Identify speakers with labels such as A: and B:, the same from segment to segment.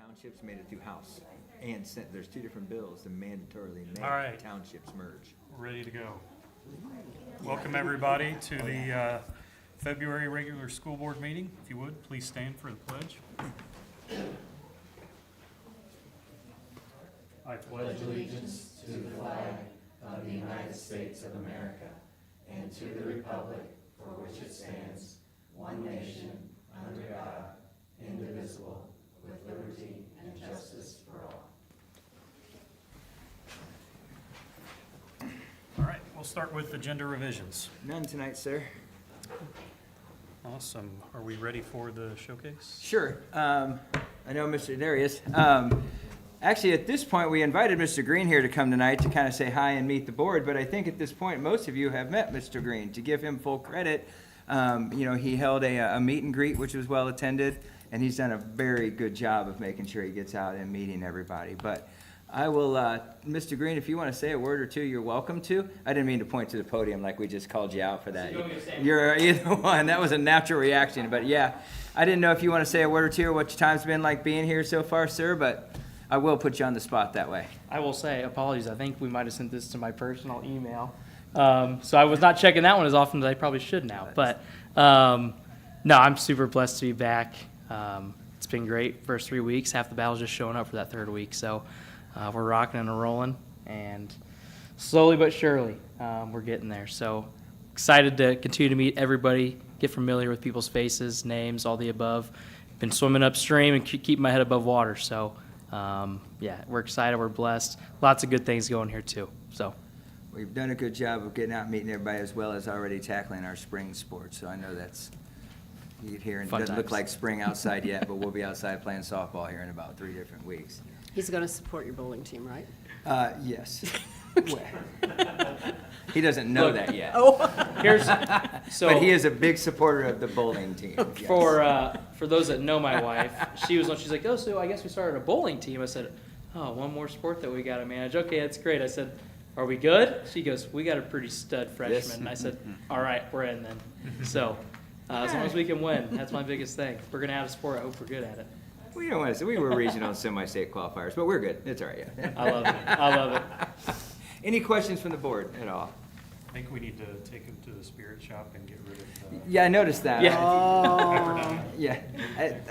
A: townships made it through House and Senate. There's two different bills that mandatorily
B: All right.
A: make townships merge.
B: Ready to go. Welcome, everybody, to the February regular school board meeting. If you would, please stand for the pledge. I pledge
C: allegiance to the flag of the United States of America and to the republic for which it stands, one nation, under God, indivisible, with liberty and justice for all.
B: All right, we'll start with agenda revisions.
A: None tonight, sir.
B: Awesome. Are we ready for the showcase?
A: Sure. I know Mr. Darius. Actually, at this point, we invited Mr. Green here to come tonight to kind of say hi and meet the board, but I think at this point, most of you have met Mr. Green. To give him full credit, he held a meet and greet, which was well attended, and he's done a very good job of making sure he gets out and meeting everybody. But I will, Mr. Green, if you want to say a word or two, you're welcome to. I didn't mean to point to the podium like we just called you out for that. You're either one. That was a natural reaction, but yeah. I didn't know if you want to say a word or two or what your time's been like being here so far, sir, but I will put you on the spot that way.
D: I will say, apologies, I think we might have sent this to my personal email. So I was not checking that one as often as I probably should now. But no, I'm super blessed to be back. It's been great first 3 weeks. Half the battle's just showing up for that third week. So we're rocking and rolling. And slowly but surely, we're getting there. So excited to continue to meet everybody, get familiar with people's faces, names, all the above. Been swimming upstream and keep my head above water. So yeah, we're excited. We're blessed. Lots of good things going here too. So
A: We've done a good job of getting out and meeting everybody as well as already tackling our spring sports. So I know that's, you get here and it
D: Fun
A: doesn't look
D: times.
A: like spring outside yet, but we'll be outside playing softball here in about 3 different weeks.
E: He's going to support your bowling team, right?
A: Yes. Well, he doesn't know
D: Look.
A: that yet.
D: here's so
A: But he is a big supporter of the bowling team. Yes.
D: for those that know my wife, she's like, oh, so I guess we started a bowling team. I said, oh, one more sport that we got to manage. Okay, that's great. I said, are we good? She goes, we got a pretty stud freshman.
A: Yes.
D: And I said, all right, we're in then. So as long as we can win, that's my biggest thing. If we're gonna have a sport, I hope we're good at it.
A: We don't want to say, we were regional and semi-state qualifiers, but we're good. It's all right. Yeah.
D: I love it. I love it.
A: Any questions from the board at all?
B: I think we need to take him to the spirit shop and get rid of
A: Yeah, I noticed that.
D: Yeah.
B: Pepperdine.
A: Yeah,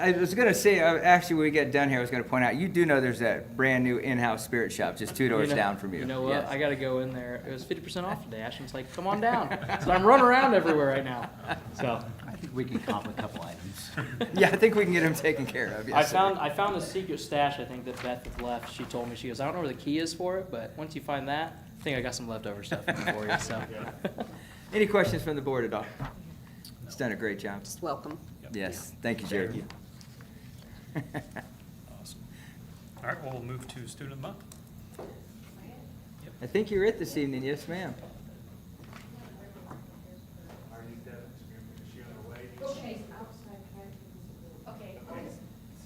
A: I was gonna say, actually, when we get done here, I was gonna point out, you do know there's that brand-new in-house spirit shop just 2 doors down from you.
D: You know what?
A: Yes.
D: I got to go in there. It was 50% off today. Ashton's like, come on down. So I'm running around everywhere right now. So
F: I think we can comp a couple items.
A: Yeah, I think we can get them taken care of, yes, sir.
D: I found the secret stash. I think that Beth had left. She told me, she goes, I don't know where the key is for it, but once you find that, I think I got some leftover stuff for you. So
A: Any questions from the board at all? It's done a great job.
E: Just welcome.
A: Yes, thank you, Jared.
B: Awesome. All right, we'll move to student of the month.
A: I think you're it this evening, yes, ma'am.
G: Okay.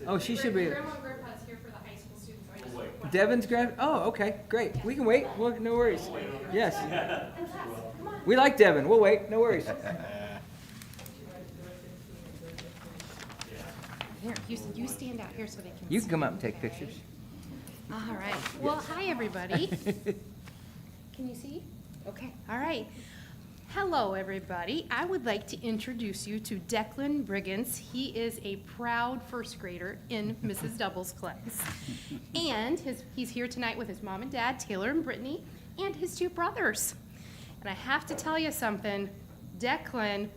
A: Oh, she should be,
G: Grandma and Grandpa's here for the high school students. So I just wanted to-
A: Devon's grab, oh, okay, great. We can wait, no worries. Yes. We like Devon, we'll wait, no worries.
G: Here, you stand out here so they can.
A: You can come up and take pictures.
G: All right. Well, hi, everybody. Can you see? Okay, all right. Hello, everybody. I would like to introduce you to Declan Briggins. He is a proud first grader in Mrs. Double's class. And he's here tonight with his mom and dad, Taylor and Brittany, and his 2 brothers. And I have to tell you something, Declan,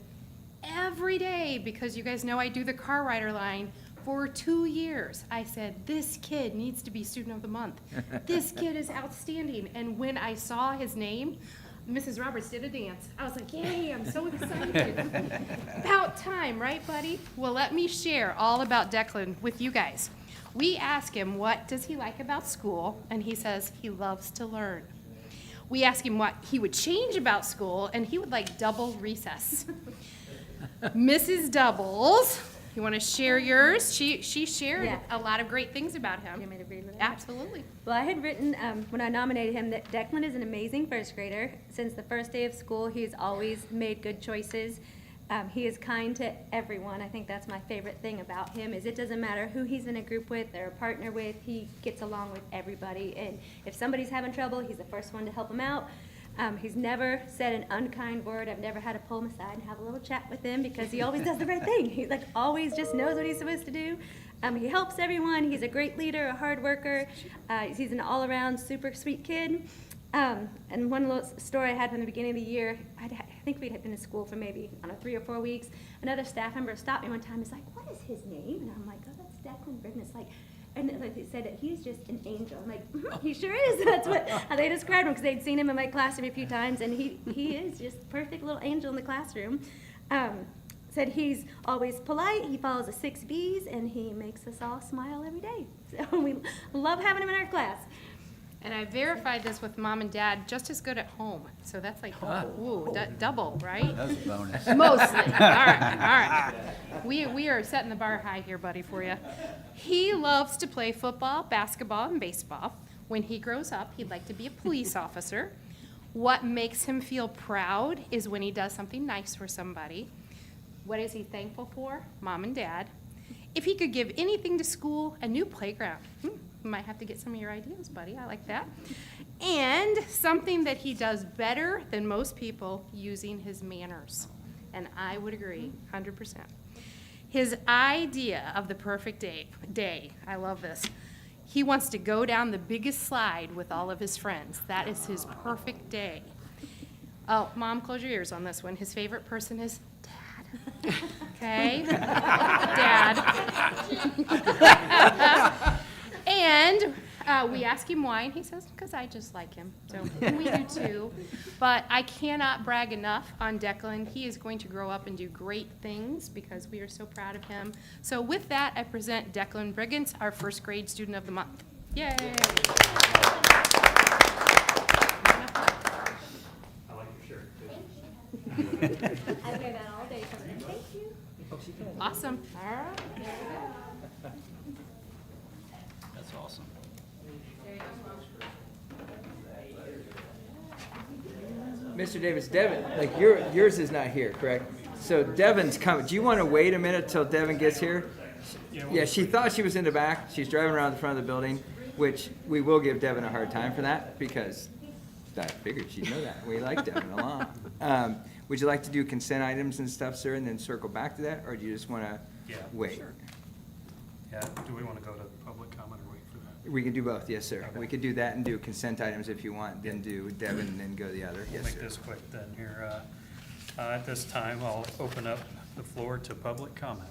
G: every day, because you guys know I do the car rider line, for 2 years, I said, this kid needs to be student of the month. This kid is outstanding. And when I saw his name, Mrs. Roberts did a dance. I was like, yay, I'm so excited. About time, right, buddy? Well, let me share all about Declan with you guys. We ask him, what does he like about school? And he says he loves to learn. We ask him what he would change about school, and he would like double recess. Mrs. Doubles, you want to share yours? She shared
H: Yeah.
G: a lot of great things about him.
H: You want me to read it?
G: Absolutely.
H: Well, I had written, when I nominated him, that Declan is an amazing first grader. Since the first day of school, he's always made good choices. He is kind to everyone. I think that's my favorite thing about him, is it doesn't matter who he's in a group with or a partner with, he gets along with everybody. And if somebody's having trouble, he's the first one to help them out. He's never said an unkind word. I've never had to pull him aside and have a little chat with him because he always does the right thing. He like always just knows what he's supposed to do. He helps everyone. He's a great leader, a hard worker. He's an all-around super sweet kid. And one little story I had from the beginning of the year, I think we had been in school for maybe, 3 or 4 weeks. Another staff member stopped me one time. He's like, "What is his name?" And I'm like, "Oh, that's Declan Britton." It's like, and they said that he's just an angel. I'm like, he sure is. That's how they described him, because they'd seen him in my classroom a few times, and he is just a perfect little angel in the classroom. Said he's always polite, he follows the 6 B's, and he makes us all smile every day. So we love having him in our class.
G: And I verified this with mom and dad, just as good at home. So that's like, double, right?
F: That was a bonus.
G: Mostly. All right. We are setting the bar high here, buddy, for you. He loves to play football, basketball, and baseball. When he grows up, he'd like to be a police officer. What makes him feel proud is when he does something nice for somebody. What is he thankful for? Mom and dad. If he could give anything to school, a new playground. You might have to get some of your ideas, buddy. I like that. And something that he does better than most people, using his manners. And I would agree, 100%. His idea of the perfect day, I love this. He wants to go down the biggest slide with all of his friends. That is his perfect day. Oh, Mom, close your ears on this one. His favorite person is Dad. Okay? Dad. And we ask him why, and he says, because I just like him. So we do too. But I cannot brag enough on Declan. He is going to grow up and do great things because we are so proud of him. So with that, I present Declan Briggins, our first grade student of the month. Yay!
B: I like your shirt.
H: I wear that all day. Thank you.
G: Awesome. All right.
F: That's awesome.
A: Mr. Davis, Devin, like yours is not here, correct? So Devin's coming. Do you want to wait a minute till Devin gets here? Yeah, she thought she was in the back. She's driving around the front of the building, which we will give Devin a hard time for that because I figured she'd know that. We like Devin a lot. Would you like to do consent items and stuff, sir, and then circle back to that, or do you just want to wait?
B: Sure. Yeah, do we want to go to public comment or wait for that?
A: We can do both, yes, sir.
B: Okay.
A: We could do that and do consent items if you want, then do Devin and then go the other.
B: We'll
A: Yes,
B: make
A: sir.
B: this quick then here. At this time, I'll open up the floor to public comment.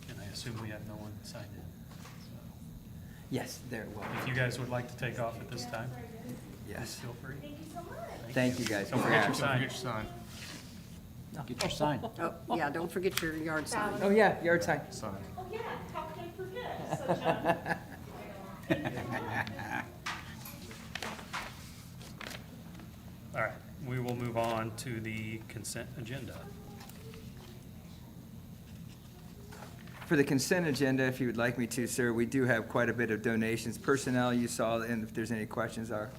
B: And I assume we have no one signed in. So
A: Yes, there, well,
B: if you guys would like to take off at this time,
A: yes.
B: feel free.
A: Thank you, guys.
B: Don't forget your sign.
F: Get your sign.
E: Oh, yeah, don't forget your yard sign.
A: Oh, yeah, yard sign.
B: All right, we will move on to the consent agenda.
A: For the consent agenda, if you would like me to, sir, we do have quite a bit of donations. Personnel, you saw, and if there's any questions, I'll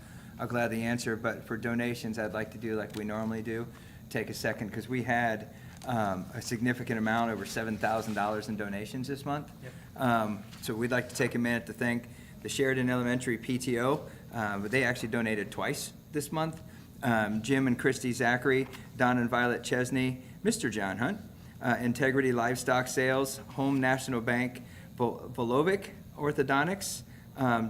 A: gladly answer. But for donations, I'd like to do like we normally do, take a second, because we had a significant amount, over $7,000 in donations this month. So we'd like to take a minute to thank the Sheridan Elementary PTO. They actually donated twice this month. Jim and Christy Zachary, Don and Violet Chesney, Mr. John Hunt, Integrity Livestock Sales, Home National Bank, Volovic Orthodontics,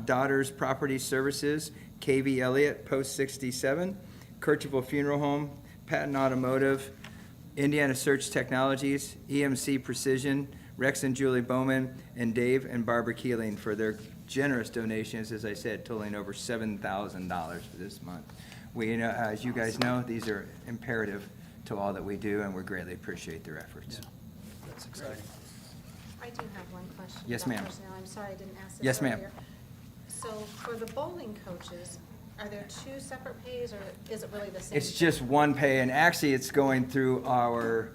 A: Daughters Property Services, KV Elliott, Post 67, Kirchhoff Funeral Home, Patton Automotive, Indiana Search Technologies, EMC Precision, Rex and Julie Bowman, and Dave and Barbara Keeling for their generous donations, as I said, totaling over $7,000 for this month. We, as you guys know, these are imperative to all that we do, and we greatly appreciate their efforts.
B: That's exciting.
I: I do have one question.
A: Yes,
I: about
A: ma'am.
I: personnel. I'm sorry I didn't ask this
A: Yes, ma'am.
I: earlier. So for the bowling coaches, are there 2 separate pays, or is it really the same?
A: It's just one pay, and actually, it's going through our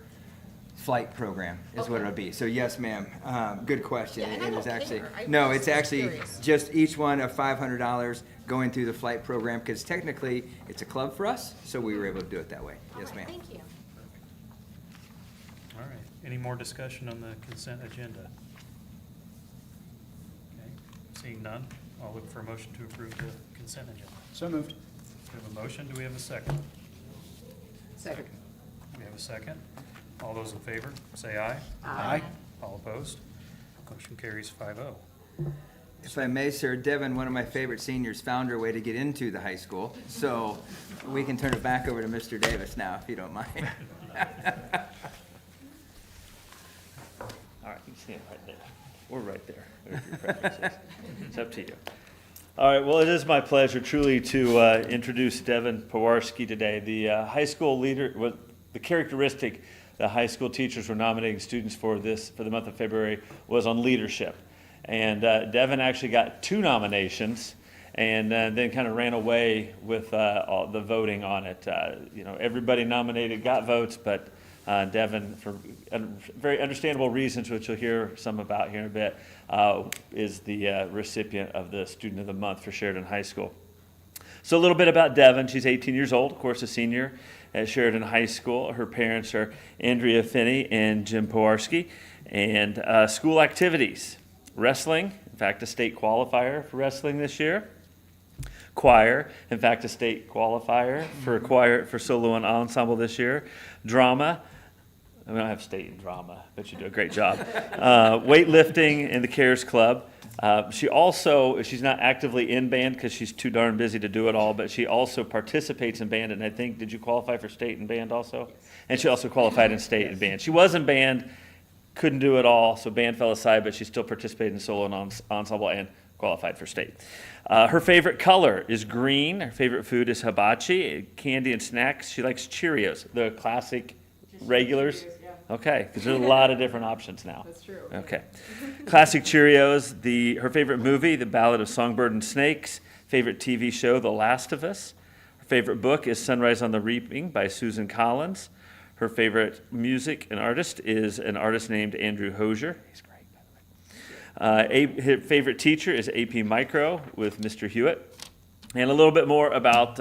A: flight program is what
I: Okay.
A: it'll be. So yes, ma'am. Good question.
I: Yeah, and I
A: It is
I: don't
A: actually
I: care. I
A: no,
I: was
A: it's
I: just
A: actually
I: curious.
A: just each one of $500 going through the flight program because technically it's a club for us, so we were able to do it that way.
I: All
A: Yes,
I: right,
A: ma'am.
I: Thank you.
B: Any more discussion on the consent agenda? Okay, seeing none, I'll look for a motion to approve the consent agenda.
F: So moved.
B: We have a motion, do we have a second?
E: Second.
B: We have a second. All those in favor, say aye.
F: Aye.
B: All opposed? Motion carries 5-0.
A: If I may, sir, Devin, one of my favorite seniors, found her way to get into the high school. So we can turn it back over to Mr. Davis now, if you don't mind.
J: All right, you can stand right there. Or right there, whatever your preference is. It's up to you. All right, well, it is my pleasure truly to introduce Devin Pewarski today, the high school leader, the characteristic the high school teachers were nominating students for the month of February was on leadership. And Devin actually got 2 nominations and then kind of ran away with all the voting on it. Everybody nominated got votes, but Devin, for very understandable reasons, which you'll hear some about here in a bit, is the recipient of the Student of the Month for Sheridan High School. So a little bit about Devin. She's 18 years old, of course, a senior at Sheridan High School. Her parents are Andrea Finney and Jim Pewarski. And school activities, wrestling, in fact, a state qualifier for wrestling this year. Choir, in fact, a state qualifier for choir for solo and ensemble this year. Drama, we don't have state in drama, but you do a great job. Weightlifting in the CARES Club. She's not actively in band because she's too darn busy to do it all, but she also participates in band, and I think, did you qualify for state in band also? Yes. And she also qualified in state in band. She was in band, couldn't do it all, so band fell aside, but she still participated in solo and ensemble and qualified for state. Her favorite color is green. Her favorite food is hibachi, candy and snacks. She likes Cheerios, the classic regulars.
E: Cheerios, yeah.
J: Okay, because there's a lot of different options now.
E: That's true.
J: Okay. Classic Cheerios. Her favorite movie, The Ballad of Songbird and Snakes. Favorite TV show, The Last of Us. Her favorite book is Sunrise on the Reaping by Susan Collins. Her favorite music and artist is an artist named Andrew Hosier. He's great, by the way. Her favorite teacher is AP Micro with Mr. Hewitt. And a little bit more about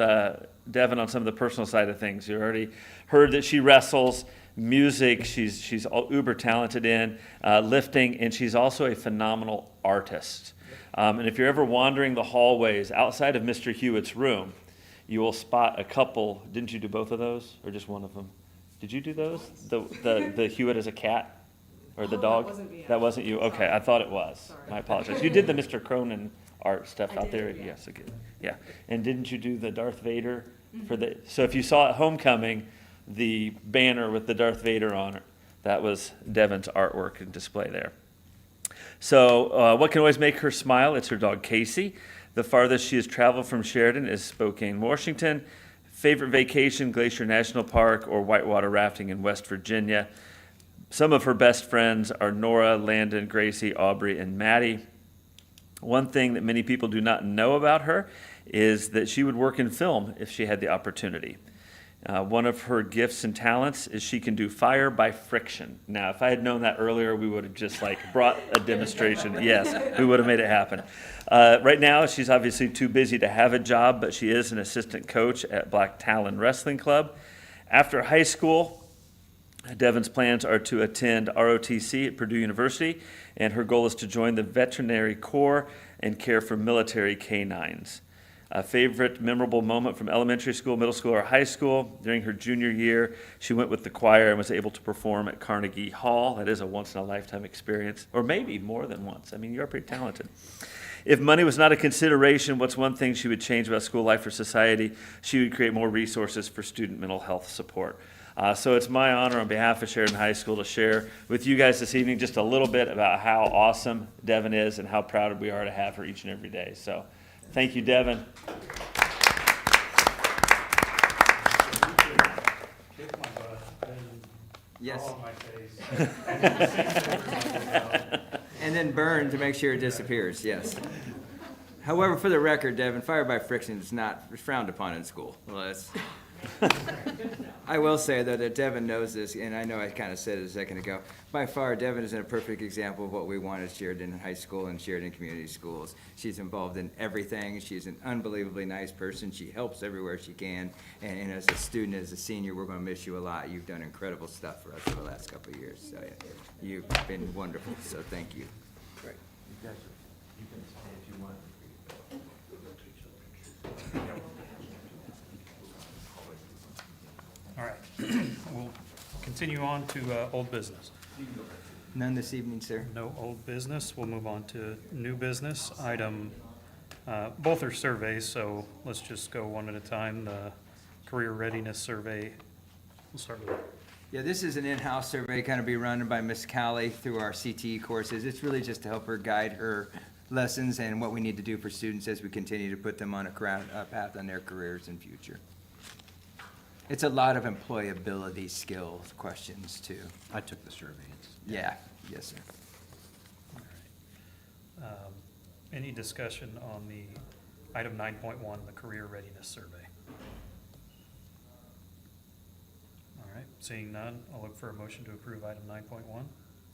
J: Devin on some of the personal side of things. You already heard that she wrestles. Music, she's uber talented in, lifting, and she's also a phenomenal artist. And if you're ever wandering the hallways outside of Mr. Hewitt's room, you will spot a couple. Didn't you do both of those, or just one of them? Did you do those? The Hewitt as a cat, or the dog?
E: That wasn't me.
J: That wasn't you. Okay, I thought it was.
E: Sorry.
J: I apologize. You did the Mr. Cronin art stuff
E: I
J: out there.
E: did, yeah.
J: Yes, okay. Yeah. And didn't you do the Darth Vader for the? So if you saw at Homecoming, the banner with the Darth Vader on it, that was Devin's artwork and display there. So what can always make her smile? It's her dog Casey. The farthest she has traveled from Sheridan is Spokane, Washington. Favorite vacation, Glacier National Park or whitewater rafting in West Virginia. Some of her best friends are Nora, Landon, Gracie, Aubrey, and Maddie. One thing that many people do not know about her is that she would work in film if she had the opportunity. One of her gifts and talents is she can do fire by friction. Now, if I had known that earlier, we would have just brought a demonstration. Yes, we would have made it happen. Right now, she's obviously too busy to have a job, but she is an assistant coach at Black Talon Wrestling Club. After high school, Devin's plans are to attend ROTC at Purdue University, and her goal is to join the Veterinary Corps and care for military canines. A favorite memorable moment from elementary school, middle school, or high school. During her junior year, she went with the choir and was able to perform at Carnegie Hall. That is a once-in-a-lifetime experience, or maybe more than once. I mean, you're pretty talented. If money was not a consideration, what's one thing she would change about school life or society? She would create more resources for student mental health support. So it's my honor on behalf of Sheridan High School to share with you guys this evening just a little bit about how awesome Devin is and how proud we are to have her each and every day. So thank you, Devin.
B: Kick my butt and
A: Yes.
B: fall on my face.
A: And then burn to make sure it disappears, yes. However, for the record, Devin, fire by friction is not frowned upon in school. Well, I will say, though, that Devin knows this, and I know I kind of said it a second ago. By far, Devin is a perfect example of what we want at Sheridan High School and Sheridan Community Schools. She's involved in everything. She's an unbelievably nice person. She helps everywhere she can. And as a student, as a senior, we're going to miss you a lot. You've done incredible stuff for us for the last couple of years. So yeah, you've been wonderful, so thank you.
J: Great. You guys you can stay if you want.
B: All right, we'll continue on to old business.
A: None this evening, sir?
B: No old business. We'll move on to new business. Item, both are surveys, so let's just go one at a time. The career readiness survey, we'll start with that.
A: Yeah, this is an in-house survey, kind of be run by Ms. Callie through our CTE courses. It's really just to help her guide her lessons and what we need to do for students as we continue to put them on a path on their careers and future. It's a lot of employability skills questions, too.
F: I took the survey.
A: Yeah, yes, sir.
B: All right. Any discussion on the item 9.1, the career readiness survey? All right, seeing none, I'll look for a motion to approve item 9.1.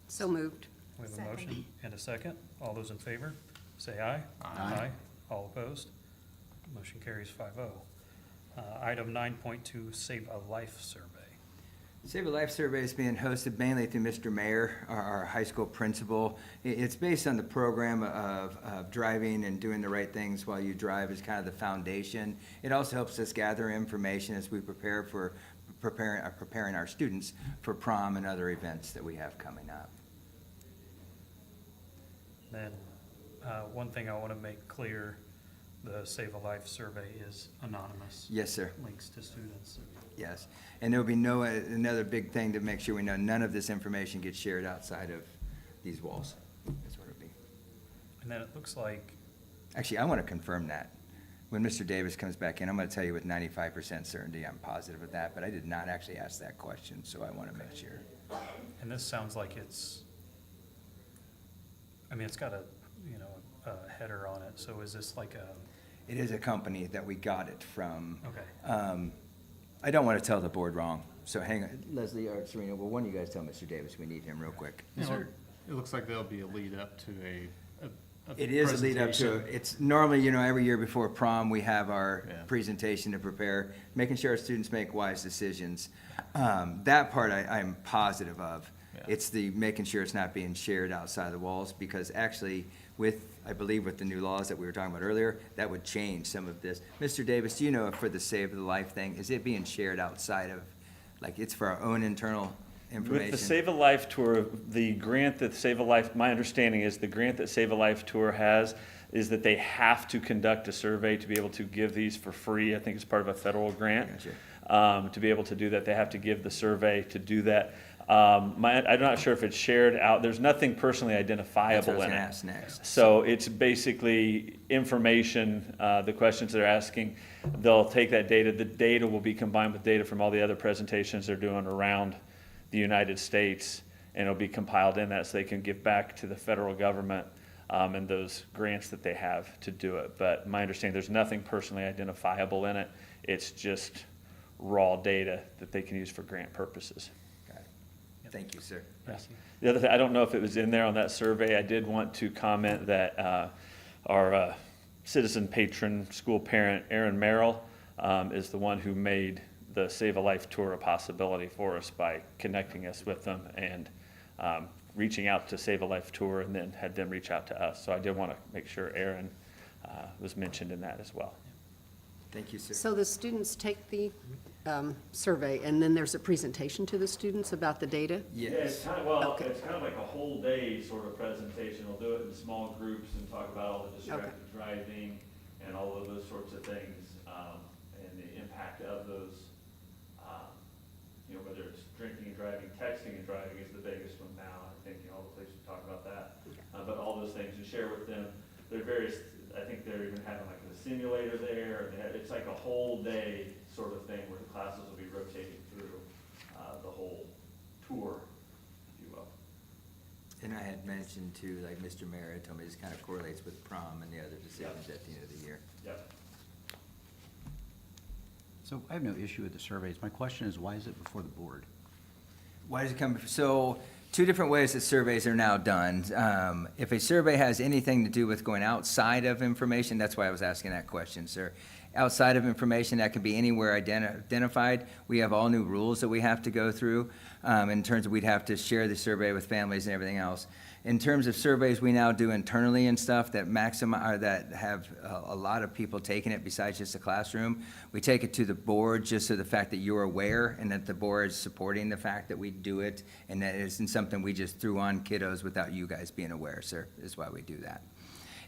E: So moved.
B: We have a
H: Second.
B: motion and a second. All those in favor, say aye.
F: Aye.
B: All opposed? Motion carries 5-0. Item 9.2, Save a Life survey.
A: Save a Life survey is being hosted mainly through Mr. Mayer, our high school principal. It's based on the program of driving and doing the right things while you drive is kind of the foundation. It also helps us gather information as we prepare for preparing our students for prom and other events that we have coming up.
B: Then, one thing I want to make clear, the Save a Life survey is anonymous.
A: Yes, sir.
B: Links to students.
A: Yes. And there'll be no, another big thing to make sure we know, none of this information gets shared outside of these walls. That's what it'll be.
B: And then it looks like,
A: Actually, I want to confirm that. When Mr. Davis comes back in, I'm going to tell you with 95% certainty, I'm positive of that, but I did not actually ask that question, so I want to make sure.
B: and this sounds like it's, I mean, it's got a header on it, so is this like a,
A: It is a company that we got it from.
B: okay.
A: I don't want to tell the board wrong, so hang on. Leslie or Serena, will one of you guys tell Mr. Davis we need him real quick?
K: Is there- It looks like there'll be a lead up to a
A: It is a lead up to,
K: presentation.
A: it's normally, every year before prom, we have our
K: Yeah.
A: presentation to prepare, making sure our students make wise decisions. That part I'm positive of.
K: Yeah.
A: It's the making sure it's not being shared outside the walls, because actually I believe with the new laws that we were talking about earlier, that would change some of this. Mr. Davis, do you know if for the Save the Life thing, is it being shared outside of, like, it's for our own internal information?
J: With the Save a Life Tour, the grant that Save a Life, my understanding is the grant that Save a Life Tour has is that they have to conduct a survey to be able to give these for free. I think it's part of a federal grant.
A: Gotcha.
J: To be able to do that, they have to give the survey to do that. I'm not sure if it's shared out. There's nothing personally
A: That's what I
J: identifiable
A: was
J: in
A: gonna
J: it.
A: ask next.
J: So it's basically information, the questions they're asking. They'll take that data. The data will be combined with data from all the other presentations they're doing around the United States, and it'll be compiled in that so they can give back to the federal government and those grants that they have to do it. But my understanding, there's nothing personally identifiable in it. It's just raw data that they can use for grant purposes.
A: Got it. Thank you, sir.
J: The other thing, I don't know if it was in there on that survey, I did want to comment that our citizen patron, school parent, Aaron Merrill, is the one who made the Save a Life Tour a possibility for us by connecting us with them and reaching out to Save a Life Tour and then had them reach out to us. So I did want to make sure Aaron was mentioned in that as well.
A: Thank you, sir.
E: So the students take the survey, and then there's a presentation to the students about the data?
A: Yes.
E: Okay.
J: it's kind of like a whole day sort of presentation. We'll do it in small groups and talk about all the distracted driving and all of those sorts of things, and the impact of those, whether it's drinking and driving, texting and driving is the biggest one now. I think, all the places talk about that. But all those things and share with them. There are various, I think they're even having like a simulator there. It's like a whole day sort of thing where the classes will be rotating through the whole tour, if you will.
A: And I had mentioned too, like Mr. Mayer told me, this kind of correlates with prom and the other decisions at the end of the year.
J: Yep.
F: So So I have no issue with the surveys. My question is, why is it before the board?
A: Why does it come, so, two different ways that surveys are now done. If a survey has anything to do with going outside of information, that's why I was asking that question, sir. Outside of information, that can be anywhere identified. We have all new rules that we have to go through, in terms of we'd have to share the survey with families and everything else. In terms of surveys we now do internally and stuff that or that have a lot of people taking it besides just the classroom, we take it to the board just so the fact that you're aware and that the board is supporting the fact that we do it and that it isn't something we just threw on kiddos without you guys being aware, sir, is why we do that.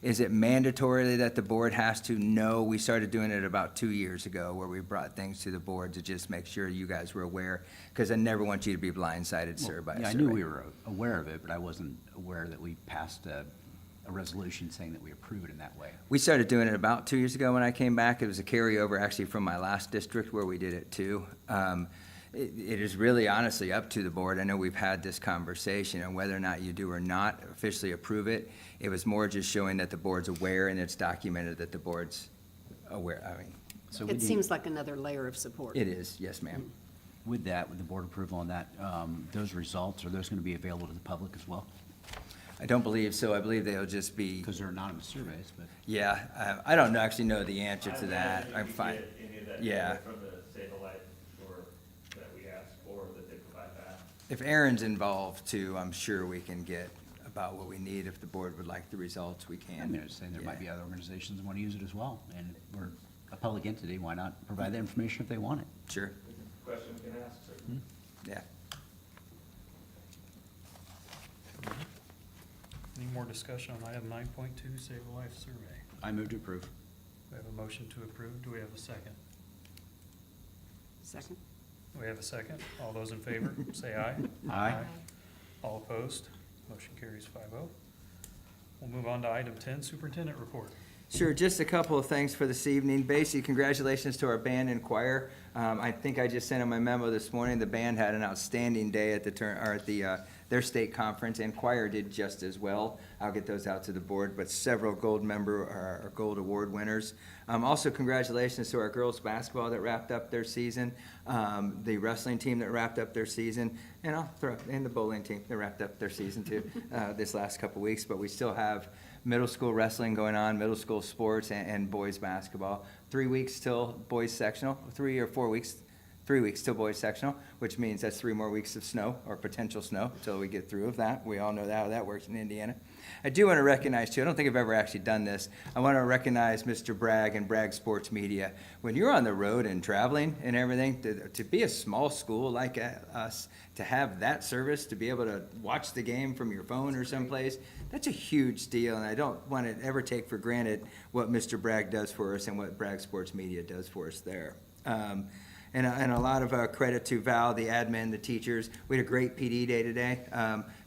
A: Is it mandatory that the board has to? No, we started doing it about 2 years ago where we brought things to the board to just make sure you guys were aware, because I never want you to be blindsided, sir, by a
F: Yeah, I
A: survey.
F: knew we were aware of it, but I wasn't aware that we passed a resolution saying that we approve it in that way.
A: We started doing it about 2 years ago when I came back. It was a carryover actually from my last district where we did it too. It is really honestly up to the board. I know we've had this conversation on whether or not you do or not officially approve it. It was more just showing that the board's aware and it's documented that the board's aware. I mean,
F: So
E: It seems like another layer of support.
A: it is, yes, ma'am.
F: with that, with the board approval on that, those results, are those going to be available to the public as well?
A: I don't believe so. I believe they'll just be,
F: Because they're anonymous surveys, but.
A: yeah, I don't actually know the answer to that. I'm fine. Yeah.
J: From the Save a Life or that we asked for, that they provide that.
A: If Aaron's involved too, I'm sure we can get about what we need. If the board would like the results, we can.
F: I'm going to say there might be other organizations that want to use it as well, and if we're a public entity, why not provide that information if they want it?
A: Sure,
J: Question we can ask, sir.
A: yeah.
B: Any more discussion on item 9.2, Save a Life survey?
F: I move to approve.
B: We have a motion to approve. Do we have a second?
E: Second?
B: We have a second. All those in favor, say aye.
F: Aye.
B: All opposed? Motion carries 5-0. We'll move on to item 10, Superintendent Report.
A: Sure, just a couple of things for this evening. Basically, congratulations to our band and choir. I think I just sent in my memo this morning. The band had an outstanding day at their state conference, and choir did just as well. I'll get those out to the board, but several gold award winners. Also, congratulations to our girls basketball that wrapped up their season, the wrestling team that wrapped up their season, and the bowling team that wrapped up their season too, this last couple weeks. But we still have middle school wrestling going on, middle school sports, and boys basketball. 3 weeks till boys sectional, 3 or 4 weeks, 3 weeks till boys sectional, which means that's 3 more weeks of snow or potential snow until we get through of that. We all know how that works in Indiana. I do want to recognize too, I don't think I've ever actually done this. I want to recognize Mr. Bragg and Bragg Sports Media. When you're on the road and traveling and everything, to be a small school like us, to have that service, to be able to watch the game from your phone or someplace, that's a huge deal. And I don't want to ever take for granted what Mr. Bragg does for us and what Bragg Sports Media does for us there. And a lot of credit to Val, the admin, the teachers. We had a great PD day today.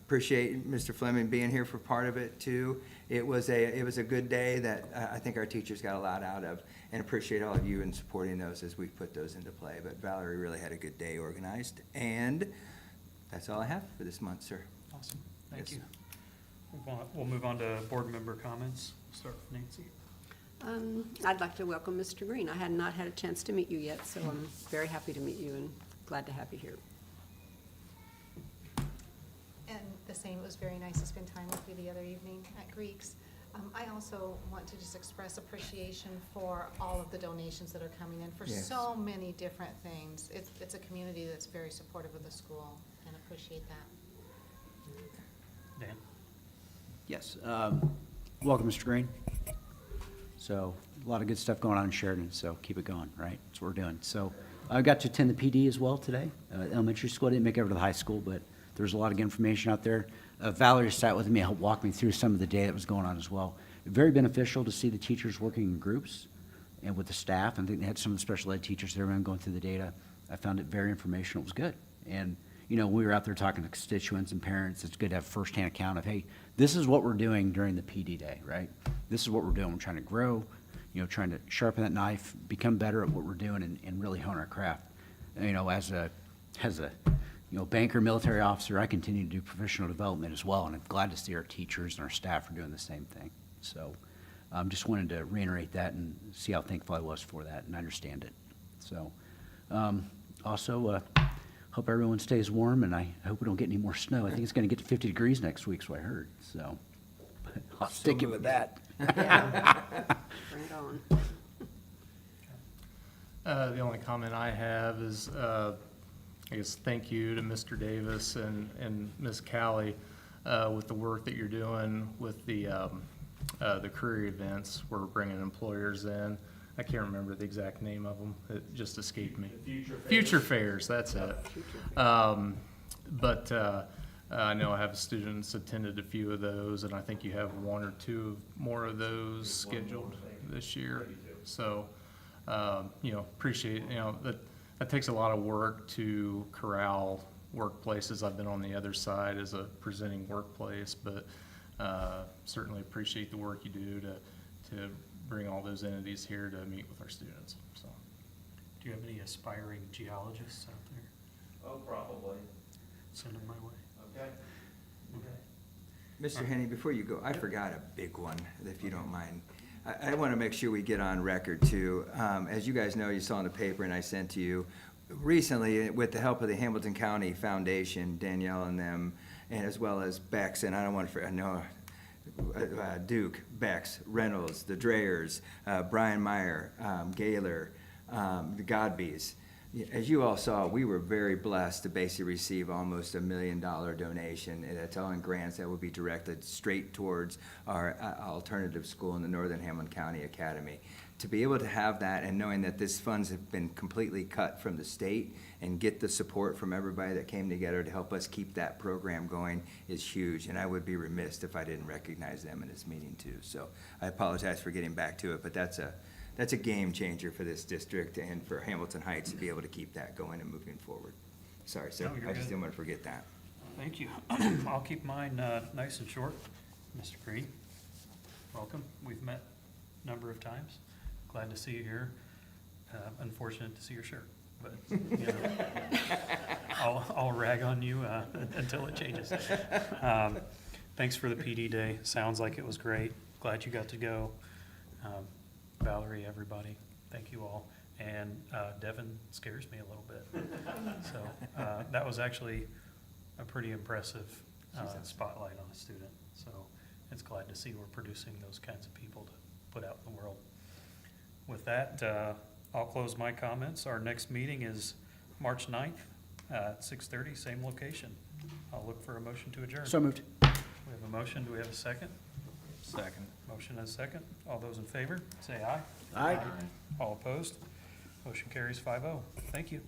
A: Appreciate Mr. Fleming being here for part of it too. It was a good day that I think our teachers got a lot out of, and appreciate all of you in supporting those as we put those into play. But Valerie really had a good day organized, and that's all I have for this month, sir.
B: Awesome. Thank
A: Yes.
B: you. We'll move on to board member comments. We'll start with Nancy.
E: I'd like to welcome Mr. Green. I had not had a chance to meet you yet, so I'm very happy to meet you and glad to have you here.
I: And the same, it was very nice to spend time with you the other evening at Greeks. I also want to just express appreciation for all of the donations that are coming in for
A: Yes.
I: so many different things. It's a community that's very supportive of the school, and appreciate that.
B: Dan?
F: Yes. Welcome, Mr. Green. So, a lot of good stuff going on in Sheridan, so keep it going, right? That's what we're doing. So, I got to attend the PD as well today. Elementary school, I didn't make it over to the high school, but there's a lot of information out there. Valerie sat with me, helped walk me through some of the day that was going on as well. Very beneficial to see the teachers working in groups and with the staff. I think they had some of the special ed teachers there around going through the data. I found it very informational. It was good. And, you know, we were out there talking to constituents and parents. It's good to have firsthand account of, hey, this is what we're doing during the PD day, right? This is what we're doing. We're trying to grow, you know, trying to sharpen that knife, become better at what we're doing, and really hone our craft. And, you know, as a banker, military officer, I continue to do professional development as well, and I'm glad to see our teachers and our staff are doing the same thing. So, just wanted to reiterate that and see how thankful I was for that, and understand it. So, Also, hope everyone stays warm, and I hope we don't get any more snow. I think it's going to get to 50 degrees next week, so I heard, so I'll stick it with that.
E: Bring it on.
K: The only comment I have is, I guess, thank you to Mr. Davis and Ms. Callie with the work that you're doing with the career events. We're bringing employers in. I can't remember the exact name of them. It just escaped me. Future Fairs, that's it. But I know I have students attended a few of those, and I think you have one or two more of those scheduled this year. So, appreciate, that takes a lot of work to corral workplaces. I've been on the other side as a presenting workplace, but certainly appreciate the work you do to bring all those entities here to meet with our students, so.
B: Do you have any aspiring geologists out there?
J: Oh, probably.
B: Send them my way.
J: Okay.
A: Mr. Henny, before you go, I forgot a big one, if you don't mind. I want to make sure we get on record too. As you guys know, you saw in the paper and I sent to you, recently, with the help of the Hamilton County Foundation, Danielle and them, and as well as Bex, and I don't want to forget, Duke, Bex, Reynolds, the Dreyers, Brian Meyer, Gaylor, the Godbys. As you all saw, we were very blessed to basically receive almost $1 million donation. And that's all in grants that would be directed straight towards our alternative school in the Northern Hamilton County Academy. To be able to have that and knowing that these funds have been completely cut from the state and get the support from everybody that came together to help us keep that program going is huge. And I would be remiss if I didn't recognize them in this meeting too. So I apologize for getting back to it, but that's a game changer for this district and for Hamilton Heights to be able to keep that going and moving forward. Sorry, sir.
B: No, you're
A: I just
B: good.
A: didn't want to forget that.
B: Thank you. I'll keep mine nice and short. Mr. Green, welcome. We've met a number of times. Glad to see you here. Unfortunate to see your shirt, but I'll rag on you until it changes. Thanks for the PD day. Sounds like it was great. Glad you got to go. Valerie, everybody, thank you all. And Devin scares me a little bit. So that was actually a pretty impressive spotlight on a student. So it's glad to see we're producing those kinds of people to put out in the world. With that, I'll close my comments. Our next meeting is March 9th at 6:30, same location. I'll look for a motion to adjourn.
F: So moved.
B: We have a motion. Do we have a second? Second. Motion and a second. All those in favor, say aye.
F: Aye.
B: All opposed? Motion carries 5-0. Thank you.